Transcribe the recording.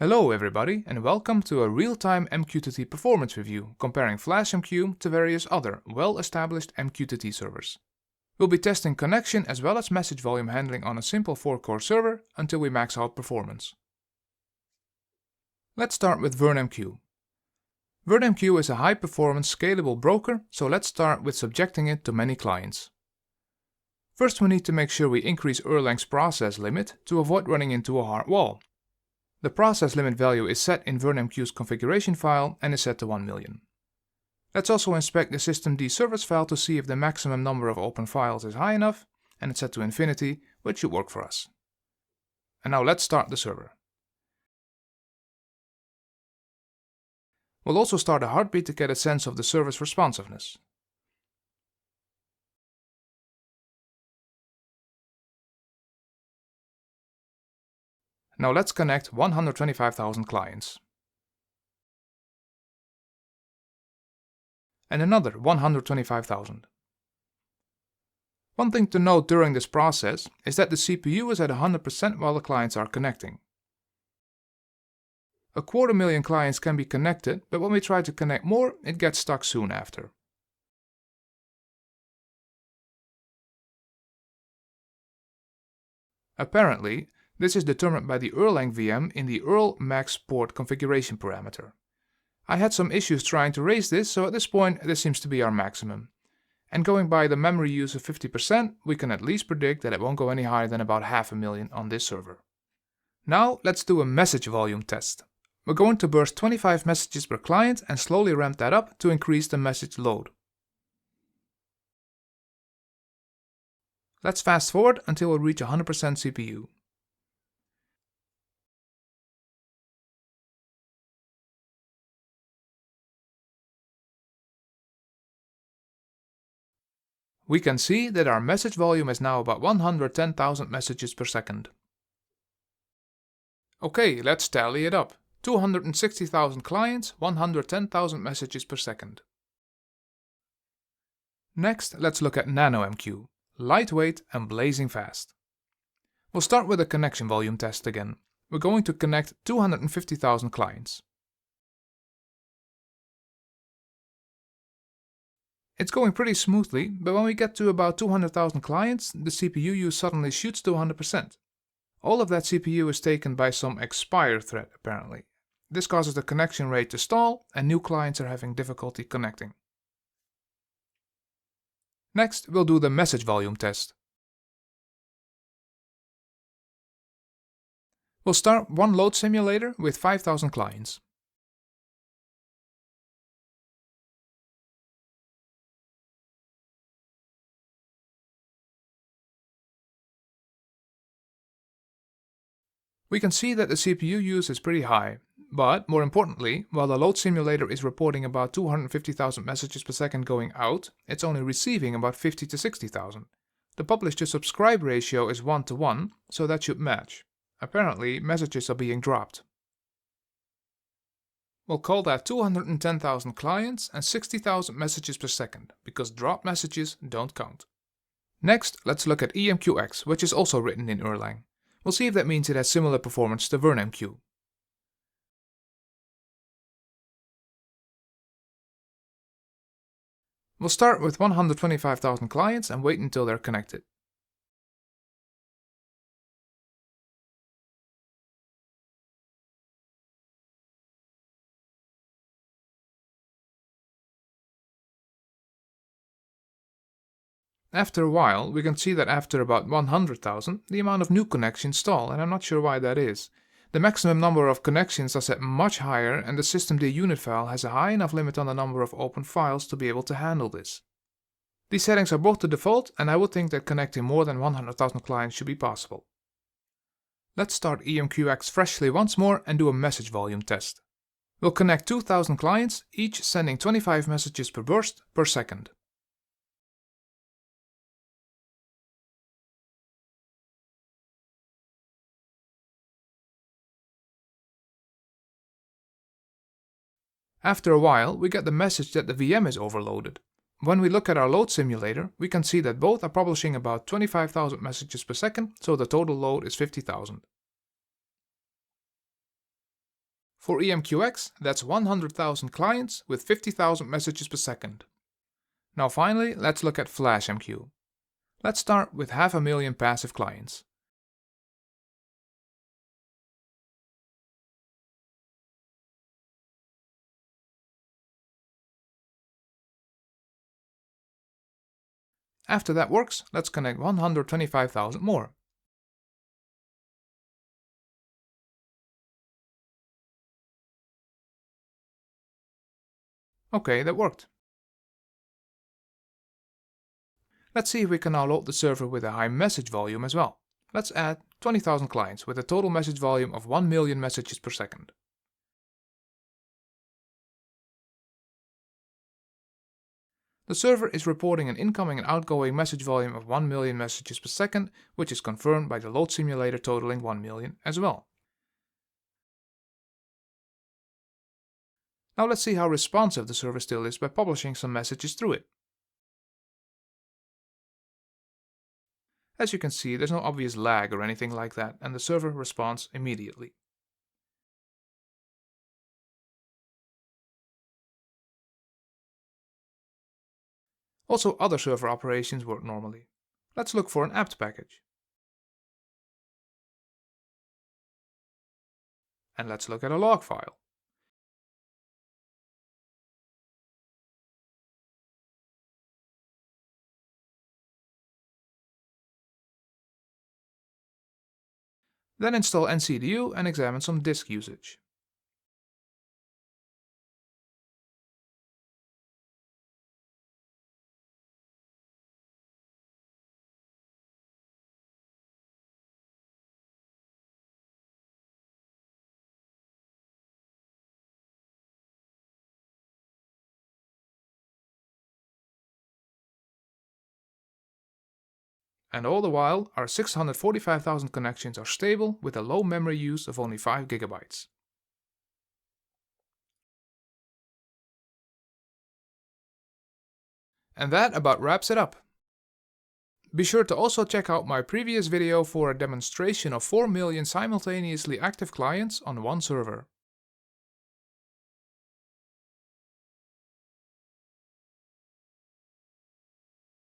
Hello everybody and welcome to a real-time MQTT performance review comparing FlashMQ to various other well-established MQTT servers. We'll be testing connection as well as message volume handling on a simple 4-core server until we max out performance. Let's start with VerneMQ. VerneMQ is a high-performance scalable broker, so let's start with subjecting it to many clients. First we need to make sure we increase Erlang's process limit to avoid running into a hard wall. The process limit value is set in VerneMQ's configuration file and is set to 1 million. Let's also inspect the systemd service file to see if the maximum number of open files is high enough, and it's set to infinity, which should work for us. And now let's start the server. We'll also start a heartbeat to get a sense of the server's responsiveness. Now let's connect 125,000 clients. And another 125,000. One thing to note during this process is that the CPU is at 100% while the clients are connecting. 250,000 clients can be connected, but when we try to connect more, it gets stuck soon after. Apparently, this is determined by the Erlang VM in the Erl max port configuration parameter. I had some issues trying to raise this, so at this point this seems to be our maximum. And going by the memory use of 50%, we can at least predict that it won't go any higher than about 500,000 on this server. Now let's do a message volume test. We're going to burst 25 messages per client and slowly ramp that up to increase the message load. Let's fast forward until we reach 100% CPU. We can see that our message volume is now about 110,000 messages per second. Okay, let's tally it up. 260,000 clients, 110,000 messages per second. Next, let's look at NanoMQ. Lightweight and blazing fast. We'll start with a connection volume test again. We're going to connect 250,000 clients. It's going pretty smoothly, but when we get to about 200,000 clients, the CPU use suddenly shoots to 100%. All of that CPU is taken by some expire thread apparently. This causes the connection rate to stall and new clients are having difficulty connecting. Next, we'll do the message volume test. We'll start one load simulator with 5,000 clients. We can see that the CPU use is pretty high, but more importantly, while the load simulator is reporting about 250,000 messages per second going out, it's only receiving about 50 to 60,000. The publish to subscribe ratio is 1:1, so that should match. Apparently, messages are being dropped. We'll call that 210,000 clients and 60,000 messages per second, because dropped messages don't count. Next, let's look at EMQX, which is also written in Erlang. We'll see if that means it has similar performance to VerneMQ. We'll start with 125,000 clients and wait until they're connected. After a while, we can see that after about 100,000, the amount of new connections stall, and I'm not sure why that is. The maximum number of connections are set much higher, and the systemd unit file has a high enough limit on the number of open files to be able to handle this. These settings are both the default, and I would think that connecting more than 100,000 clients should be possible. Let's start EMQX freshly once more and do a message volume test. We'll connect 2,000 clients, each sending 25 messages per burst per second. After a while, we get the message that the VM is overloaded. When we look at our load simulator, we can see that both are publishing about 25,000 messages per second, so the total load is 50,000. For EMQX, that's 100,000 clients with 50,000 messages per second. Now finally, let's look at FlashMQ. Let's start with 500,000 passive clients. After that works, let's connect 125,000 more. Okay, that worked. Let's see if we can now load the server with a high message volume as well. Let's add 20,000 clients with a total message volume of 1 million messages per second. The server is reporting an incoming and outgoing message volume of 1 million messages per second, which is confirmed by the load simulator totaling 1 million as well. Now let's see how responsive the server still is by publishing some messages through it. As you can see, there's no obvious lag or anything like that, and the server responds immediately. Also, other server operations work normally. Let's look for an apt package. And let's look at a log file. Then install NCDU and examine some disk usage. And all the while, our 645,000 connections are stable with a low memory use of only 5 GB. And that about wraps it up. Be sure to also check out my previous video for a demonstration of 4 million simultaneously active clients on one server.